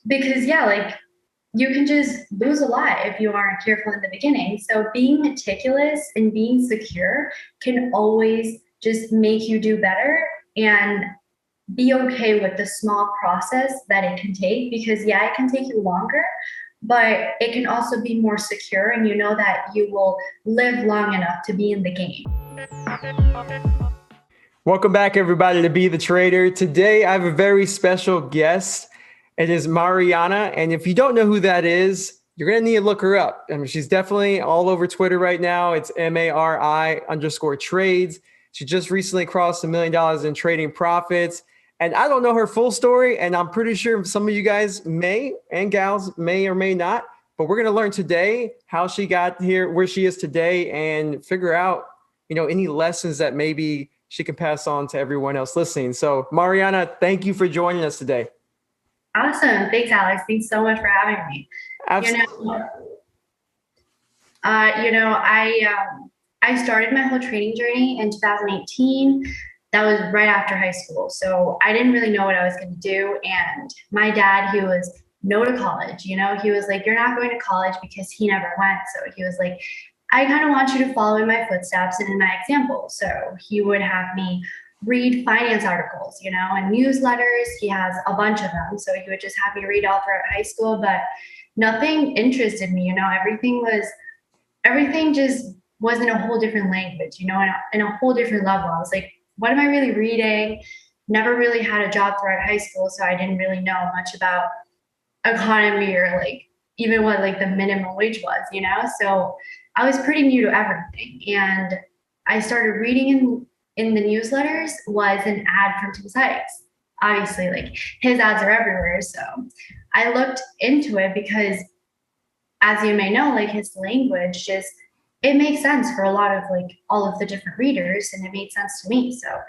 because yeah, like you can just lose a lot if you aren't careful in the beginning. So being meticulous and being secure can always just make you do better and be okay with the small process that it can take, because yeah, it can take you longer, but it can also be more secure, and you know that you will live long enough to be in the game. Welcome back, everybody, to Be the Trader. Today, I have a very special guest. It is Mariana. And if you don't know who that is, you're going to need to look her up. I mean, she's definitely all over Twitter right now. It's Mari_trades. She just recently crossed $1 million in trading profits. And I don't know her full story. And I'm pretty sure some of you guys may, and gals may or may not. But we're going to learn today how she got here, where she is today, and figure out, any lessons that maybe she can pass on to everyone else listening. So Mariana, thank you for joining us today. Awesome. Thanks, Alex. Thanks so much for having me. Absolutely. I started my whole trading journey in 2018. That was right after high school. So I didn't really know what I was going to do. And my dad, he was no to college. He was like, you're not going to college, because he never went. So he was like, I kind of want you to follow in my footsteps and in my example. So he would have me read finance articles, and newsletters. He has a bunch of them. So he would just have me read all throughout high school, but nothing interested me. Everything just was in a whole different language, in a whole different level. I was like, what am I really reading? Never really had a job throughout high school. So I didn't really know much about economy, or like even what like the minimum wage was. So I was pretty new to everything. And I started reading in the newsletters was an ad from Tim Sykes. Obviously, like his ads are everywhere. So I looked into it because, as you may know, like his language just, it makes sense for a lot of like all of the different readers, and it made sense to me. So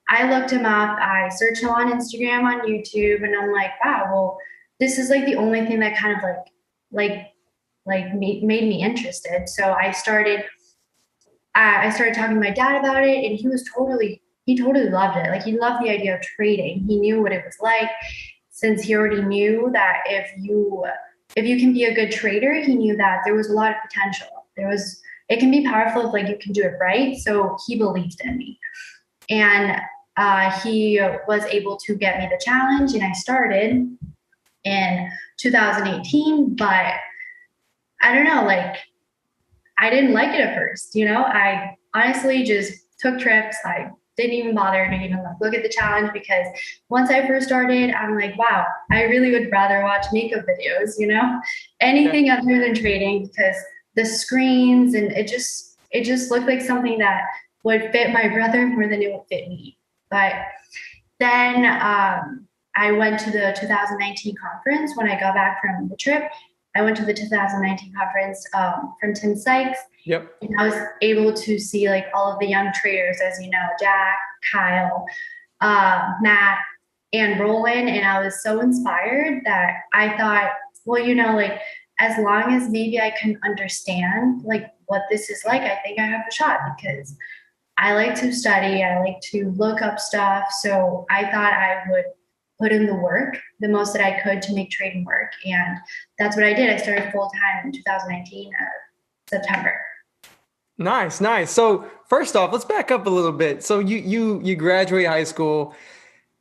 I looked him up, I searched him on Instagram, on YouTube, and I'm like, wow, well, this is like the only thing that kind of like made me interested. So I started talking to my dad about it, and he totally loved it. Like he loved the idea of trading. He knew what it was like, since he already knew that if you can be a good trader, he knew that there was a lot of potential. It can be powerful if like you can do it right. So he believed in me, and he was able to get me the challenge, and I started in 2018. But I don't know, like I didn't like it at first. I honestly just took trips. I didn't even bother to even look at the challenge, because once I first started, I'm like, wow, I really would rather watch makeup videos, anything other than trading, because the screens, and it just looked like something that would fit my brother more than it would fit me. But then I went to the 2019 conference when I got back from the trip. I went to the 2019 conference from Tim Sykes. Yep. And I was able to see like all of the young traders, as you know, Jack, Kyle, Matt, and Roland. And I was so inspired that I thought, well, like as long as maybe I can understand like what this is like, I think I have a shot, because I like to study, I like to look up stuff. So I thought I would put in the work, the most that I could, to make trading work. And that's what I did. I started full time in 2019, September. Nice, nice. So first off, let's back up a little bit. So you graduate high school,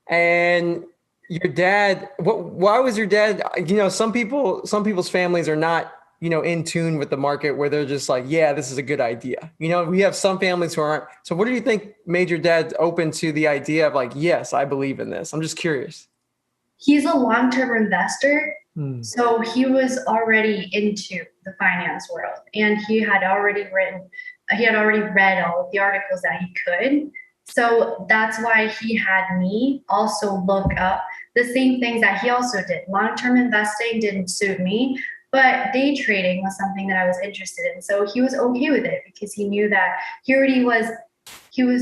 and your dad, why was your dad, some people's families are not, in tune with the market, where they're just like, yeah, this is a good idea. We have some families who aren't. So what do you think made your dad open to the idea of like, yes, I believe in this? I'm just curious. He's a long-term investor. Hmm. So he was already into the finance world, and he had already read all of the articles that he could. So that's why he had me also look up the same things that he also did. Long-term investing didn't suit me, but day trading was something that I was interested in. So he was okay with it, because he knew that he was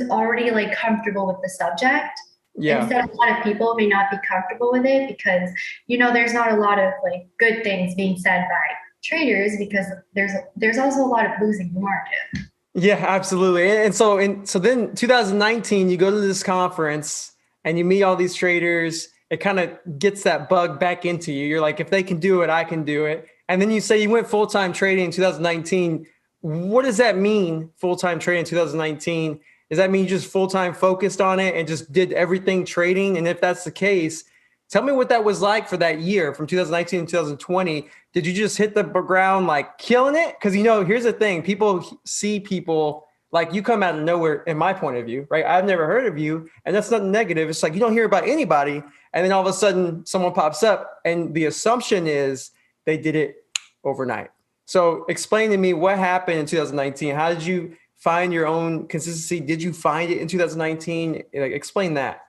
already like comfortable with the subject. Yeah. Instead, a lot of people may not be comfortable with it, because there's not a lot of like good things being said by traders, because there's also a lot of losing the market. Yeah, absolutely. And so then 2019, you go to this conference and you meet all these traders. it kind of gets that bug back into you. You're like, if they can do it, I can do it. And then you say you went full-time trading in 2019. What does that mean, full-time trading in 2019? Does that mean you just full-time focused on it and just did everything trading? And if that's the case, tell me what that was like for that year from 2019 to 2020. Did you just hit the ground like killing it? Because, here's the thing. People see people like you come out of nowhere, in my point of view, right? I've never heard of you, and that's nothing negative. It's like you don't hear about anybody, and then all of a sudden someone pops up, and the assumption is they did it overnight. So explain to me what happened in 2019. How did you find your own consistency? Did you find it in 2019? Like, explain that.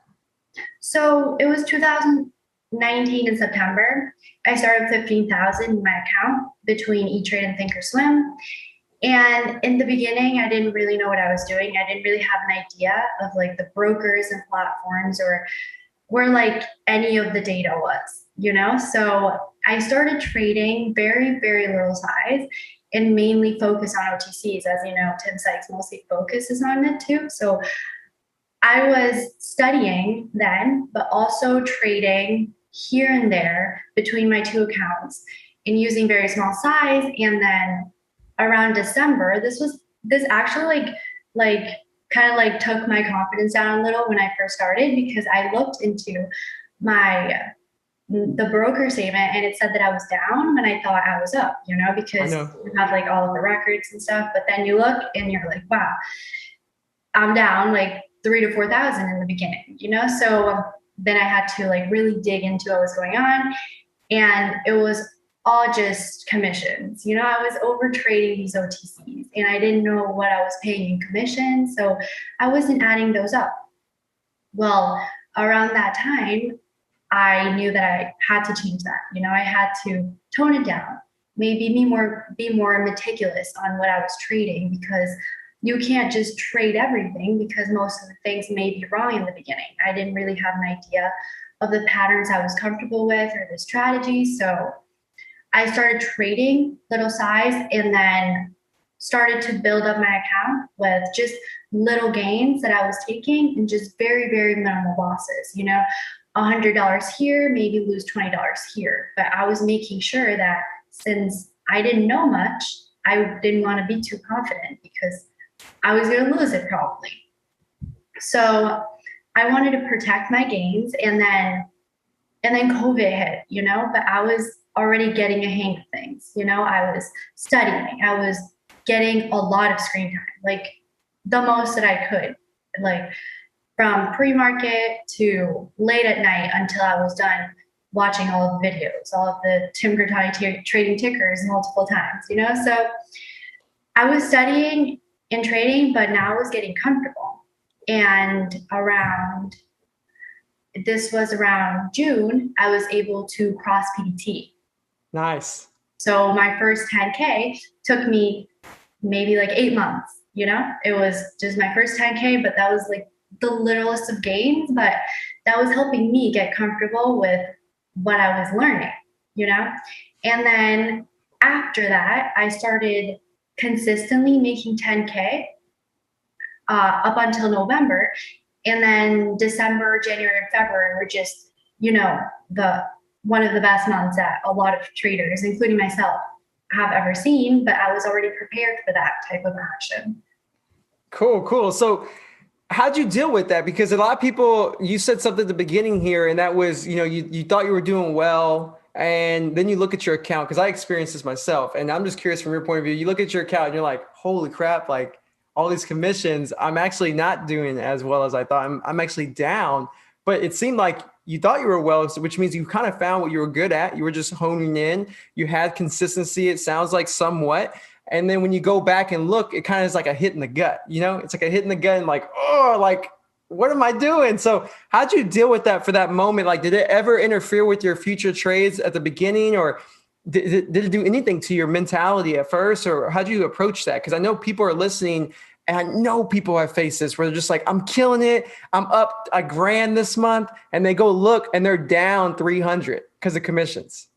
So it was 2019 in September. I started 15,000 in my account between E-Trade and Thinkorswim. And in the beginning, I didn't really know what I was doing. I didn't really have an idea of like the brokers and platforms or where like any of the data was, So I started trading very, very little size and mainly focus on OTCs. As you know, Tim Sykes mostly focuses on it too. So I was studying then, but also trading here and there between my two accounts and using very small size. And then around December, this actually like kind of like took my confidence down a little when I first started, because I looked into the broker statement and it said that I was down when I thought I was up, because you have like all of the records and stuff. But then you look and you're like, wow, I'm down like 3,000 to 4,000 in the beginning, So then I had to like really dig into what was going on, and it was all just commissions. I was over trading these OTCs and I didn't know what I was paying in commissions. So I wasn't adding those up. Well, around that time, I knew that I had to change that. I had to tone it down, maybe be more meticulous on what I was trading, because you can't just trade everything, because most of the things may be wrong in the beginning. I didn't really have an idea of the patterns I was comfortable with or the strategy. So I started trading little size and then started to build up my account with just little gains that I was taking and just very, very minimal losses. $100 here, maybe lose $20 here. But I was making sure that since I didn't know much, I didn't want to be too confident because I was going to lose it probably. So I wanted to protect my gains, and then COVID hit, but I was already getting a hang of things. I was studying, I was getting a lot of screen time, like the most that I could, like from pre-market to late at night until I was done watching all of the videos, all of the Tim Sykes trading tickers multiple times, So I was studying and trading, but now I was getting comfortable. And this was around June, I was able to cross PDT. Nice. So my first 10K took me maybe like 8 months, It was just my first 10K, but that was like the littlest of gains, but that was helping me get comfortable with what I was learning, And then after that, I started consistently making 10K up until November. And then December, January, and February were just, one of the best months that a lot of traders, including myself, have ever seen, but I was already prepared for that type of action. Cool. So how'd you deal with that? Because a lot of people, you said something at the beginning here, and that was, you thought you were doing well, and then you look at your account, because I experienced this myself, and I'm just curious from your point of view, you look at your account and you're like, holy crap, like all these commissions, I'm actually not doing as well as I thought. I'm actually down. But it seemed like you thought you were well, which means you kind of found what you were good at. You were just honing in. You had consistency, it sounds like, somewhat. And then when you go back and look, it kind of is like a hit in the gut. It's like a hit in the gut and like, oh, like, what am I doing? So how'd you deal with that for that moment? Like, did it ever interfere with your future trades at the beginning, or did it do anything to your mentality at first, or how'd you approach that? Because I know people are listening, and I know people have faced this where they're just like, I'm killing it. I'm up $1,000 this month. And they go look and they're down 300 because of commissions.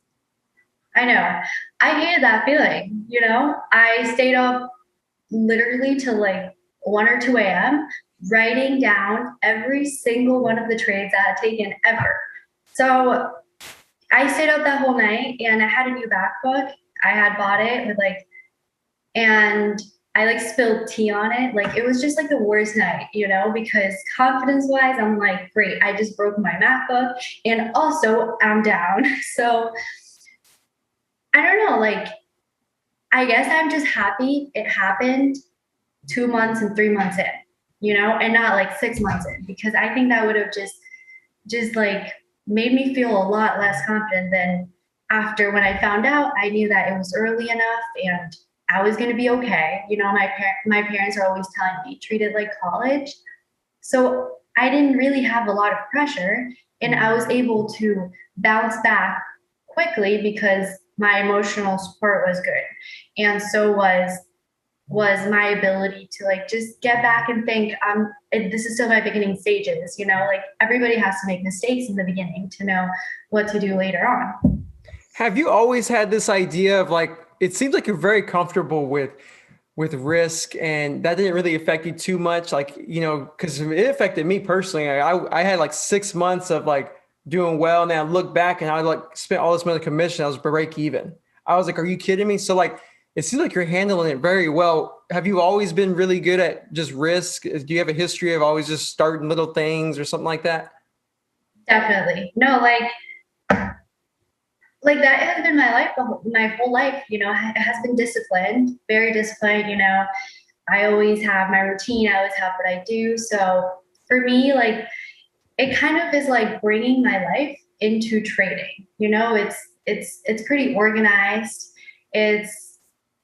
I know. I hated that feeling. I stayed up literally till like 1 or 2 a.m. writing down every single one of the trades I had taken ever. So I stayed up that whole night and I had a new MacBook. I had bought it with like, and I like spilled tea on it. Like it was just like the worst night, you know, because confidence wise, I'm like, great, I just broke my MacBook and also I'm down. So I don't know, like, I guess I'm just happy it happened 2 months and 3 months in, you know, and not like 6 months in, because I think that would have just like made me feel a lot less confident than after. When I found out, I knew that it was early enough and I was going to be okay. You know, my parents are always telling me treat it like college. So I didn't really have a lot of pressure and I was able to bounce back quickly because my emotional support was good. And so was my ability to like just get back and think this is still my beginning stages, you know, like everybody has to make mistakes in the beginning to know what to do later on. Have you always had this idea of like, it seems like you're very comfortable with risk and that didn't really affect you too much? Like, you know, because it affected me personally. I had like 6 months of like doing well. And then I look back and I like spent all this money on commission. I was break even. I was like, are you kidding me? So like, it seems like you're handling it very well. Have you always been really good at just risk? Do you have a history of always just starting little things or something like that? Definitely. No, like that has been my life, my whole life, you know, it has been disciplined, very disciplined, you know. I always have my routine, I always have what I do. So for me, like it kind of is like bringing my life into trading. You know, it's pretty organized. It's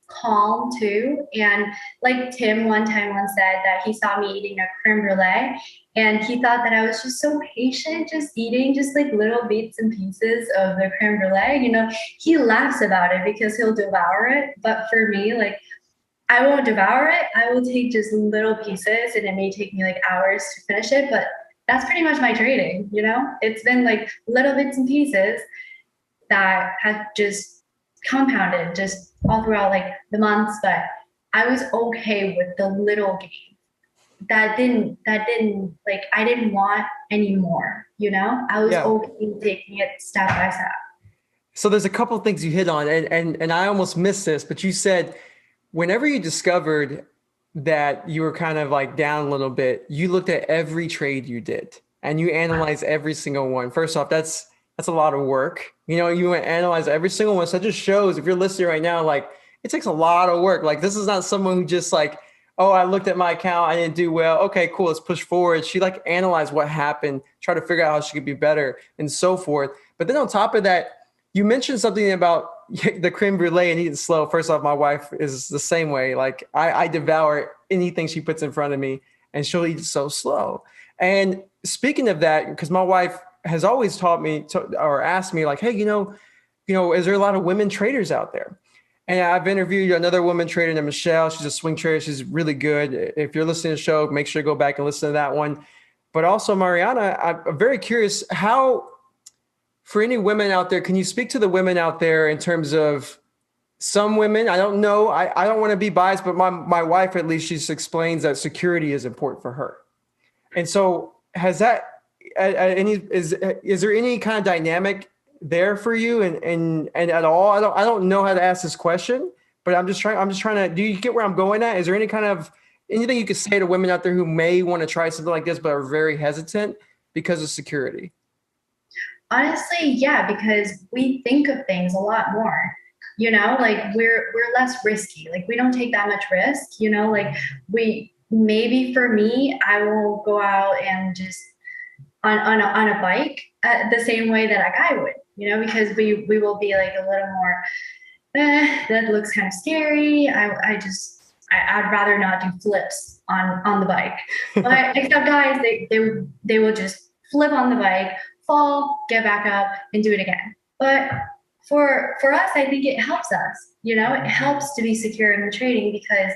calm too. And like Tim one time once said that he saw me eating a creme brulee and he thought that I was just so patient, just eating just like little bits and pieces of the creme brulee. You know, he laughs about it because he'll devour it. But for me, like I won't devour it. I will take just little pieces and it may take me like hours to finish it, but that's pretty much my trading, you know? It's been like little bits and pieces that have just compounded just all throughout like the months, but I was okay with the little gain. That didn't like I didn't want any more, you know? I was Yeah. okay taking it step by step. So there's a couple of things you hit on, and I almost missed this, but you said whenever you discovered that you were kind of like down a little bit, you looked at every trade you did and you analyzed every single one. First off, that's a lot of work. You know, you analyze every single one. So that just shows if you're listening right now, like it takes a lot of work. Like this is not someone who just like, oh, I looked at my account, I didn't do well. Okay, cool, let's push forward. She like analyzed what happened, try to figure out how she could be better and so forth. But then on top of that, you mentioned something about the creme brulee and eating slow. First off, my wife is the same way. Like I devour anything she puts in front of me and she'll eat so slow. And speaking of that, because my wife has always taught me or asked me like, hey, is there a lot of women traders out there? And I've interviewed another woman trader named Michelle. She's a swing trader. She's really good. If you're listening to the show, make sure to go back and listen to that one. But also Mariana, I'm very curious how, for any women out there, can you speak to the women out there in terms of some women? I don't know. I don't want to be biased, but my wife, at least, she explains that security is important for her. And so has that is there any kind of dynamic there for you and at all? I don't know how to ask this question, but I'm just trying to, do you get where I'm going at? Is there any kind of anything you could say to women out there who may want to try something like this, but are very hesitant because of security? Honestly, yeah, because we think of things a lot more. You know, like we're less risky. Like we don't take that much risk, you know, like we maybe for me, I will go out and just on a bike the same way that a guy would, you know, because we will be like a little more that looks kind of scary. I'd rather not do flips on the bike. But except guys, they will just flip on the bike, fall, get back up, and do it again. But for us, I think it helps us. You know, it helps to be secure in the trading because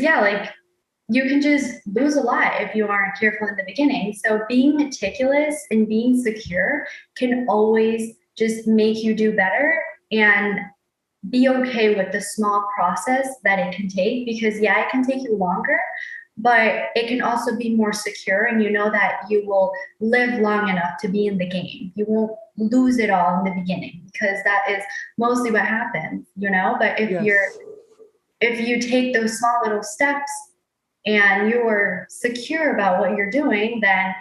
yeah, like you can just lose a lot if you aren't careful in the beginning. So being meticulous and being secure can always just make you do better and be okay with the small process that it can take because yeah, it can take you longer, but it can also be more secure, and you know that you will live long enough to be in the game. You won't lose it all in the beginning, because that is mostly what happens, you know. But Yes. if you take those small little steps and you're secure about what you're doing, then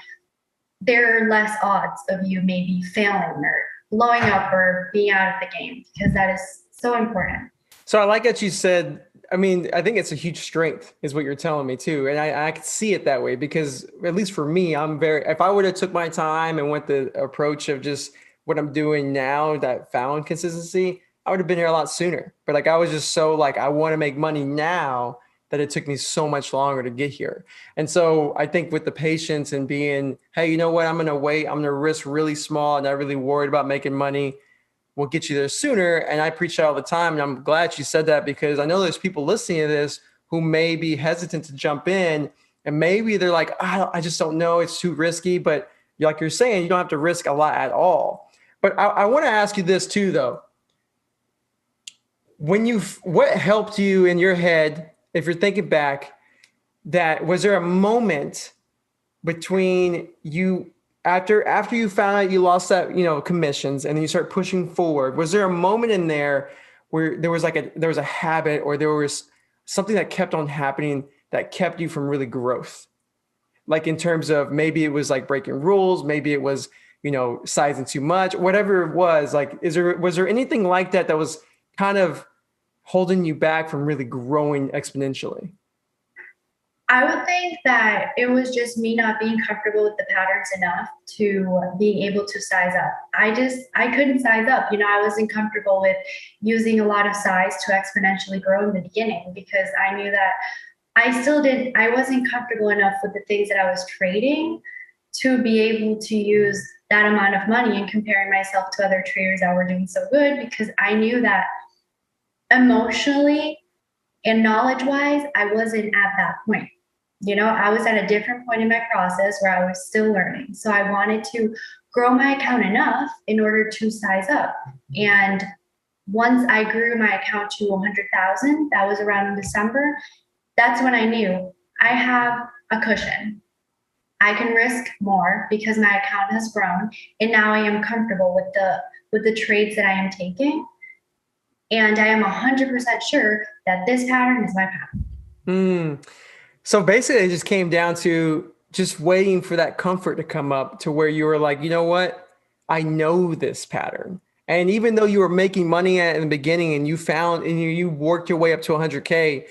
there are less odds of you maybe failing or blowing up or being out of the game, because that is so important. So I like that you said, I mean, I think it's a huge strength is what you're telling me too. And I could see it that way because at least for me, I'm very, if I would have took my time and went the approach of just what I'm doing now that found consistency, I would have been here a lot sooner. But like, I was just so like, I want to make money now that it took me so much longer to get here. And so I think with the patience and being, hey, you know what, I'm going to wait. I'm going to risk really small, not really worried about making money will get you there sooner. And I preach that all the time. And I'm glad you said that because I know there's people listening to this who may be hesitant to jump in. And maybe they're like, I just don't know. It's too risky. But like you're saying, you don't have to risk a lot at all. But I want to ask you this too, though. What helped you in your head, if you're thinking back, that was there a moment between you after you found out you lost that, commissions and then you start pushing forward, was there a moment in there where there was a habit or there was something that kept on happening that kept you from really growth? Like in terms of maybe it was like breaking rules, maybe it was, sizing too much, whatever it was, like, was there anything like that that was kind of holding you back from really growing exponentially? I would think that it was just me not being comfortable with the patterns enough to being able to size up. I couldn't size up. I wasn't comfortable with using a lot of size to exponentially grow in the beginning, because I knew that I wasn't comfortable enough with the things that I was trading to be able to use that amount of money and comparing myself to other traders that were doing so good, because I knew that emotionally and knowledge wise, I wasn't at that point. I was at a different point in my process where I was still learning. So I wanted to grow my account enough in order to size up. And once I grew my account to 100,000, that was around in December, that's when I knew I have a cushion. I can risk more because my account has grown, and now I am comfortable with the trades that I am taking. And I am 100% sure that this pattern is my pattern. So basically, it just came down to just waiting for that comfort to come up to where you were like, you know what? I know this pattern. And even though you were making money at in the beginning and you worked your way up to 100K,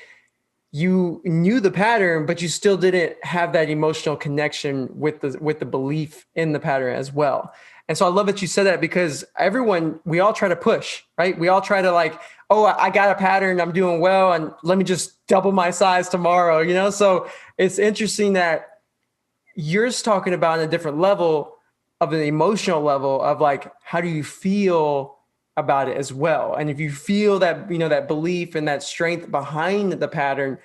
you knew the pattern, but you still didn't have that emotional connection with the belief in the pattern as well. And so I love that you said that because we all try to push, right? We all try to like, oh, I got a pattern, I'm doing well, and let me just double my size tomorrow, So it's interesting that you're just talking about on a different level of an emotional level of like, how do you feel about it as well? And if you feel that, that belief and that strength behind the pattern,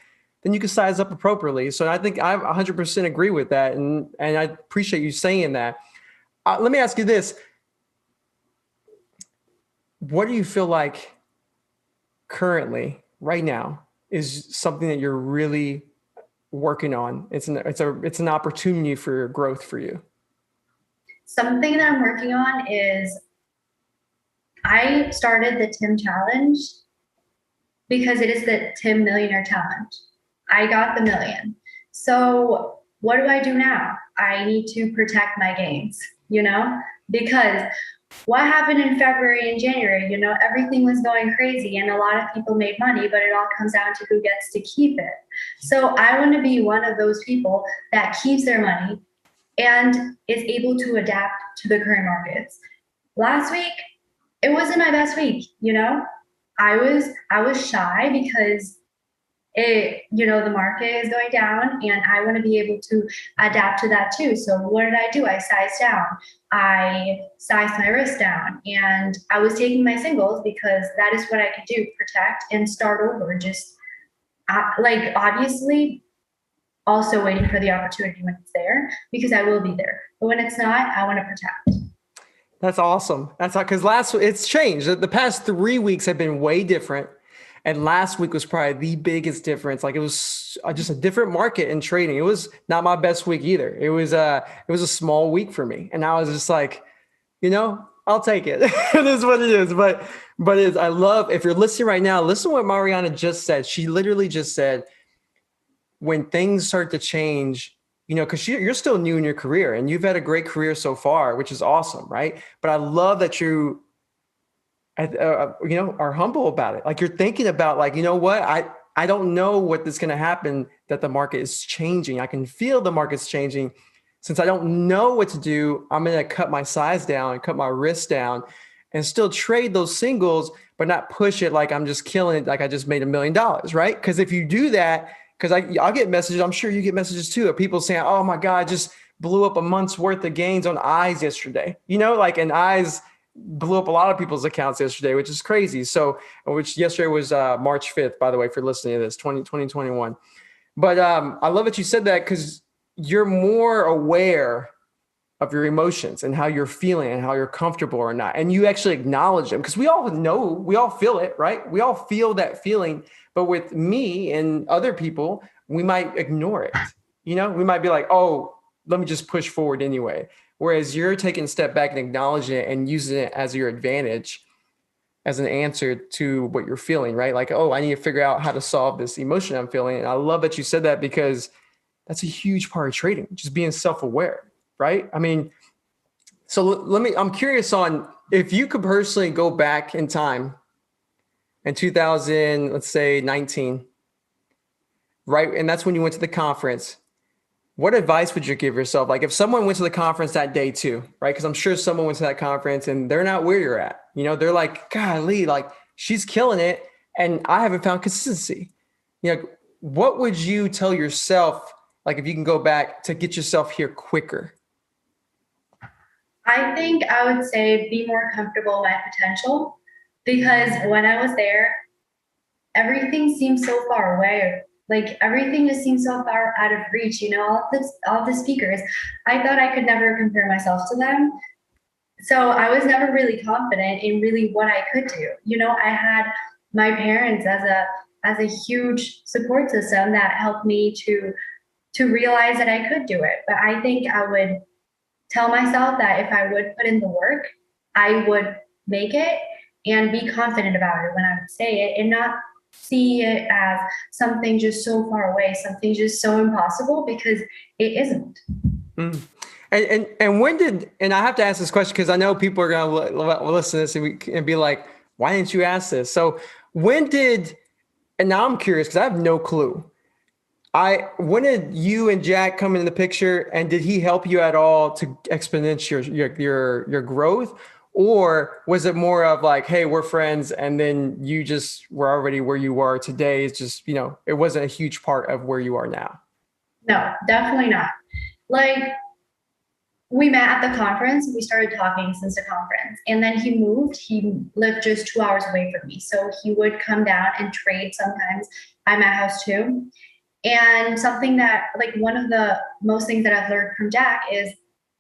then you can size up appropriately. So I think I 100% agree with that. And I appreciate you saying that. Let me ask you this. What do you feel like currently, right now, is something that you're really working on? It's an opportunity for growth for you. Something that I'm working on is I started the Tim Challenge because it is the Tim Millionaire Challenge. I got the million. So what do I do now? I need to protect my gains, because what happened in February and January, everything was going crazy and a lot of people made money, but it all comes down to who gets to keep it. So I want to be one of those people that keeps their money and is able to adapt to the current markets. Last week, it wasn't my best week, I was shy because the market is going down and I want to be able to adapt to that too. So what did I do? I sized down. I sized my risk down, and I was taking my singles because that is what I could do, protect and start over. Just obviously also waiting for the opportunity when it's there, because I will be there. But when it's not, I want to protect. That's awesome. That's because it's changed. The past 3 weeks have been way different. And last week was probably the biggest difference. Like it was just a different market in trading. It was not my best week either. It was a small week for me. And I was just like, I'll take it. It is what it is. But I love, if you're listening right now, listen to what Mariana just said. She literally just said, when things start to change, because you're still new in your career and you've had a great career so far, which is awesome, right? But I love that you, are humble about it. Like you're thinking about like, you know what? I don't know what is going to happen, that the market is changing. I can feel the market's changing. Since I don't know what to do, I'm going to cut my size down and cut my risk down and still trade those singles, but not push it like I'm just killing it, like I just made $1 million, right? Because if you do that, because I'll get messages, I'm sure you get messages too, of people saying, oh my God, I just blew up a month's worth of gains on eyes yesterday. And eyes blew up a lot of people's accounts yesterday, which is crazy. So, which yesterday was March 5th, by the way, for listening to this, 2021. But I love that you said that, because you're more aware of your emotions and how you're feeling and how you're comfortable or not. And you actually acknowledge them, because we all know, we all feel it, right? We all feel that feeling. But with me and other people, we might ignore it. We might be like, oh, let me just push forward anyway. Whereas you're taking a step back and acknowledging it and using it as your advantage, as an answer to what you're feeling, right? Like, oh, I need to figure out how to solve this emotion I'm feeling. And I love that you said that, because that's a huge part of trading, just being self-aware, right? I mean, so I'm curious on, if you could personally go back in time in 2000, let's say 19, right? And that's when you went to the conference. What advice would you give yourself? Like if someone went to the conference that day too, right? Because I'm sure someone went to that conference and they're not where you're at. They're like, golly, like she's killing it and I haven't found consistency. What would you tell yourself, like if you can go back, to get yourself here quicker? I think I would say be more comfortable with potential, because when I was there, everything seemed so far away. Like everything just seemed so far out of reach. All the speakers, I thought I could never compare myself to them. So I was never really confident in really what I could do. I had my parents as a huge support system that helped me to realize that I could do it. But I think I would tell myself that if I would put in the work, I would make it, and be confident about it when I would say it, and not see it as something just so far away, something just so impossible, because it isn't. Mm. And when did, and I have to ask this question because I know people are going to listen to this and be like, why didn't you ask this? So when did, and now I'm curious because I have no clue. When did you and Jack come into the picture, and did he help you at all to exponentiate your growth? Or was it more of like, hey, we're friends, and then you just were already where you are today? It's just, it wasn't a huge part of where you are now. No, definitely not. Like, we met at the conference. We started talking since the conference, and then he moved. He lived just 2 hours away from me. So he would come down and trade sometimes at my house too. And something that, like, one of the most things that I've learned from Jack is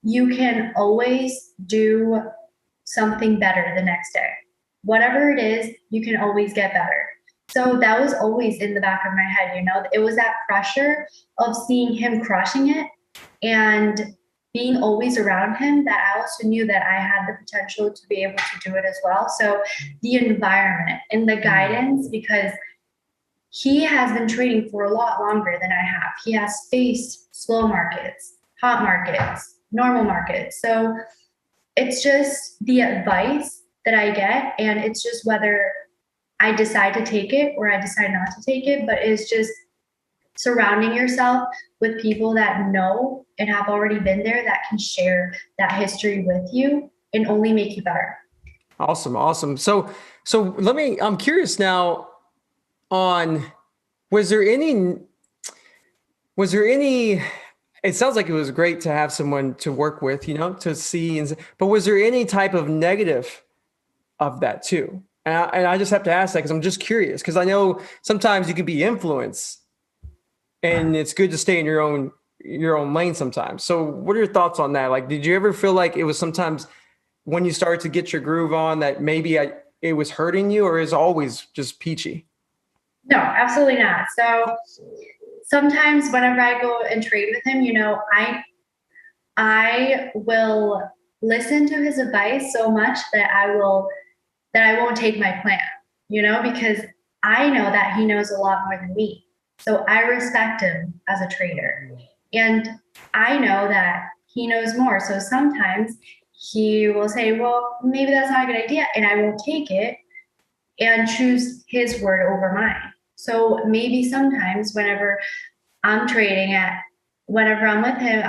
you can always do something better the next day. Whatever it is, you can always get better. So that was always in the back of my head, it was that pressure of seeing him crushing it and being always around him, that I also knew that I had the potential to be able to do it as well. So the environment and the guidance, because he has been trading for a lot longer than I have. He has faced slow markets, hot markets, normal markets. So it's just the advice that I get, and it's just whether I decide to take it or I decide not to take it. But it's just surrounding yourself with people that know and have already been there, that can share that history with you and only make you better. Awesome. So I'm curious now on, was there any, it sounds like it was great to have someone to work with, to see, but was there any type of negative of that too? And I just have to ask that because I'm just curious, because I know sometimes you can be influenced and it's good to stay in your own lane sometimes. So what are your thoughts on that? Like, did you ever feel like it was sometimes when you started to get your groove on that maybe it was hurting you, or is it always just peachy? No, absolutely not. So sometimes whenever I go and trade with him, I will listen to his advice so much that I won't take my plan, because I know that he knows a lot more than me. So I respect him as a trader. And I know that he knows more. So sometimes he will say, well, maybe that's not a good idea. And I won't take it and choose his word over mine. So maybe sometimes I'm trading at, whenever I'm with him,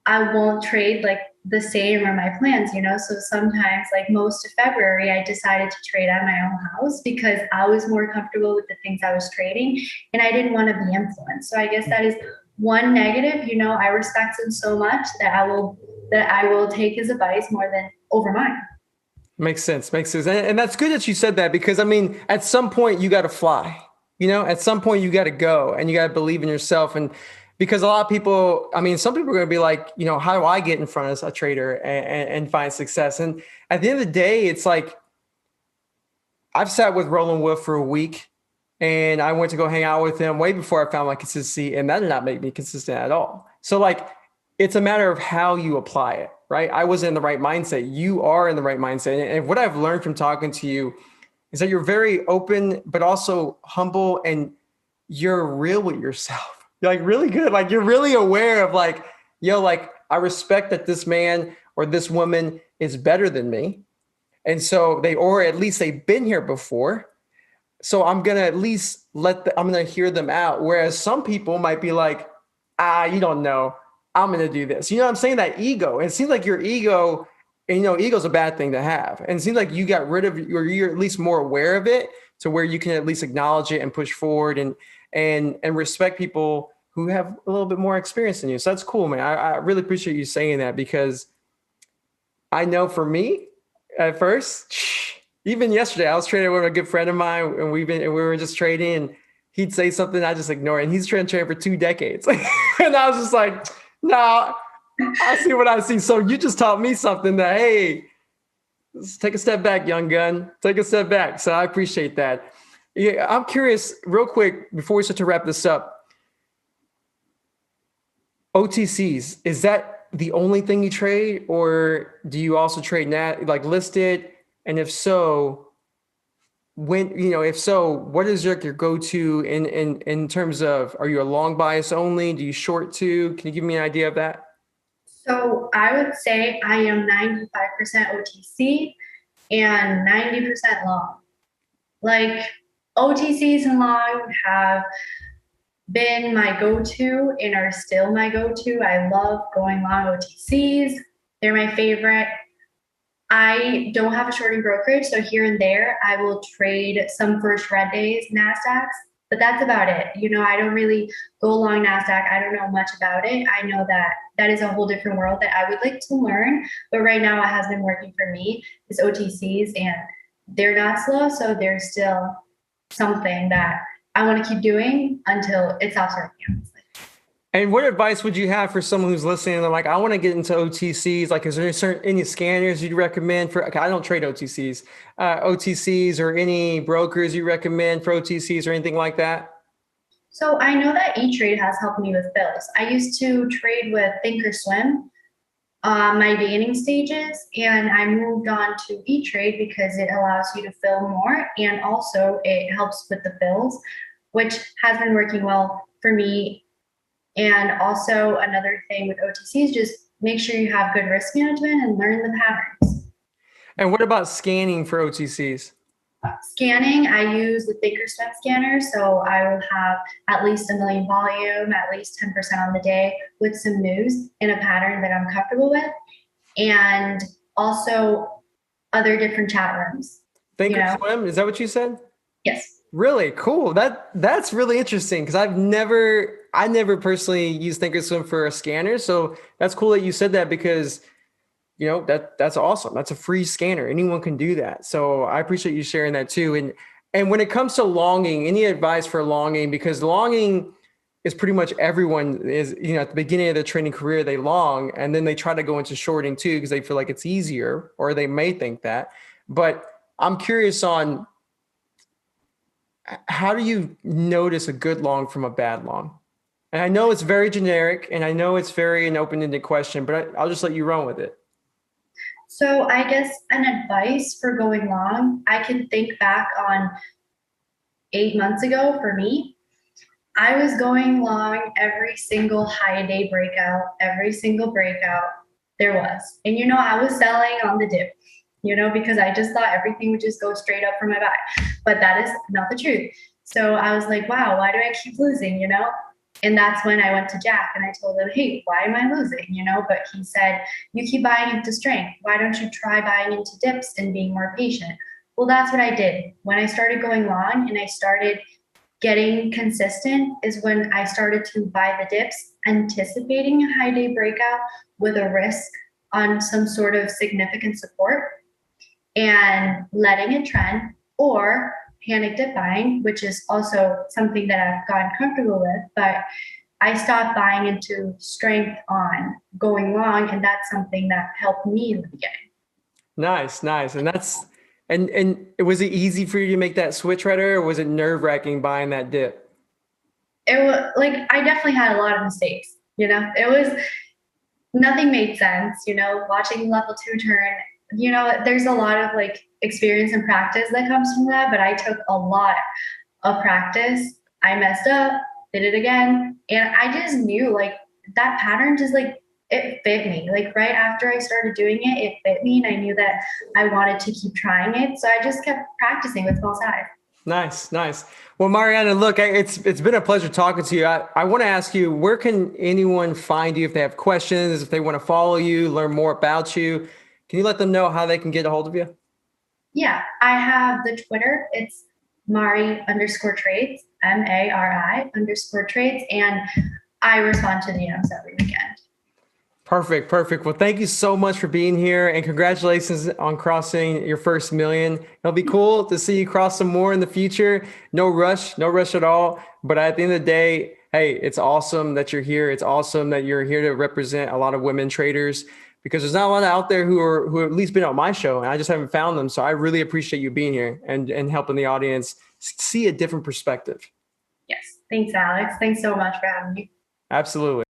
I won't trade like the same or my plans. So sometimes, like most of February, I decided to trade at my own house because I was more comfortable with the things I was trading and I didn't want to be influenced. So I guess that is one negative. I respect him so much that I will take his advice more than over mine. Makes sense. Makes sense. And that's good that you said that, because I mean, at some point you got to fly, at some point you got to go and you got to believe in yourself. And because a lot of people, I mean, some people are going to be like, how do I get in front of a trader and find success? And at the end of the day, it's like, I've sat with Roland Wolf for a week and I went to go hang out with him way before I found my consistency, and that did not make me consistent at all. So like, it's a matter of how you apply it, right? I was in the right mindset. You are in the right mindset. And what I've learned from talking to you is that you're very open, but also humble, and you're real with yourself. You're like really good. Like you're really aware of like, like I respect that this man or this woman is better than me. And so or at least they've been here before. So I'm going to at least I'm going to hear them out. Whereas some people might be like, you don't know, I'm going to do this. I'm saying? That ego. It seems like your ego, and ego's a bad thing to have. And it seems like you got rid of, or you're at least more aware of it to where you can at least acknowledge it and push forward and respect people who have a little bit more experience than you. So that's cool, man. I really appreciate you saying that, because I know for me at first, even yesterday, I was trading with a good friend of mine and we were just trading, and he'd say something, I just ignore it. And he's trading for 2 decades. And I was just like, no, I see what I see. So you just taught me something that, hey, let's take a step back, young gun. Take a step back. So I appreciate that. Yeah, I'm curious, real quick, before we start to wrap this up. OTCs, is that the only thing you trade, or do you also trade like listed? And if so, what is your go-to in terms of, are you a long bias only? Do you short too? Can you give me an idea of that? So I would say I am 95% OTC and 90% long. Like OTCs and long have been my go-to and are still my go-to. I love going long OTCs. They're my favorite. I don't have a shorting brokerage, so here and there I will trade some first red days NASDAQs, but that's about it. I don't really go long NASDAQ. I don't know much about it. I know that that is a whole different world that I would like to learn, but right now what has been working for me is OTCs, and they're not slow, so they're still something that I want to keep doing until it stops working. And what advice would you have for someone who's listening and they're like, I want to get into OTCs? Like, is there any scanners you'd recommend for? Okay, I don't trade OTCs or any brokers you recommend for OTCs or anything like that? So I know that E-Trade has helped me with bills. I used to trade with Thinkorswim my beginning stages, and I moved on to E-Trade because it allows you to fill more, and also it helps with the bills, which has been working well for me. And also another thing with OTC is just make sure you have good risk management and learn the patterns. And what about scanning for OTCs? Scanning, I use the Thinkorswim scanner, so I will have at least 1 million volume, at least 10% on the day with some news in a pattern that I'm comfortable with, and also other different chat rooms. Thinkorswim, is that what you said? Yes. Really cool. That's really interesting, because I never personally used Thinkorswim for a scanner. So that's cool that you said that, because that's awesome. That's a free scanner. Anyone can do that. So I appreciate you sharing that too. And when it comes to longing, any advice for longing? Because longing is pretty much everyone is, at the beginning of their trading career, they long, and then they try to go into shorting too, because they feel like it's easier, or they may think that. But I'm curious on how do you notice a good long from a bad long? And I know it's very generic and I know it's very an open-ended question, but I'll just let you run with it. So I guess an advice for going long, I can think back on 8 months ago for me. I was going long every single high day breakout, every single breakout there was. And I was selling on the dip, because I just thought everything would just go straight up from my back. But that is not the truth. So I was like, wow, why do I keep losing? And that's when I went to Jack and I told him, hey, why am I losing? But he said, you keep buying into strength. Why don't you try buying into dips and being more patient? Well, that's what I did. When I started going long and I started getting consistent is when I started to buy the dips, anticipating a high day breakout with a risk on some sort of significant support and letting it trend, or panic dip buying, which is also something that I've gotten comfortable with, but I stopped buying into strength on going long, and that's something that helped me in the beginning. Nice, nice. And was it easy for you to make that switch right away, or was it nerve-wracking buying that dip? It was like I definitely had a lot of mistakes. It was nothing made sense. Watching level 2 turn. There's a lot of like experience and practice that comes from that, but I took a lot of practice. I messed up, did it again, and I just knew like that pattern just like it fit me. Like right after I started doing it, it fit me, and I knew that I wanted to keep trying it. So I just kept practicing with small size. Nice, nice. Well, Mariana, look, it's been a pleasure talking to you. I want to ask you, where can anyone find you if they have questions, if they want to follow you, learn more about you? Can you let them know how they can get a hold of you? Yeah, I have the Twitter. It's Mari_trades, Mari_trades, and I respond to the DMs every weekend. Perfect, perfect. Well, thank you so much for being here, and congratulations on crossing your first million. It'll be cool to see you cross some more in the future. No rush at all. But at the end of the day, hey, it's awesome that you're here. It's awesome that you're here to represent a lot of women traders, because there's not a lot out there who have at least been on my show, and I just haven't found them. So I really appreciate you being here and helping the audience see a different perspective. Yes. Thanks, Alex. Thanks so much for having me. Absolutely.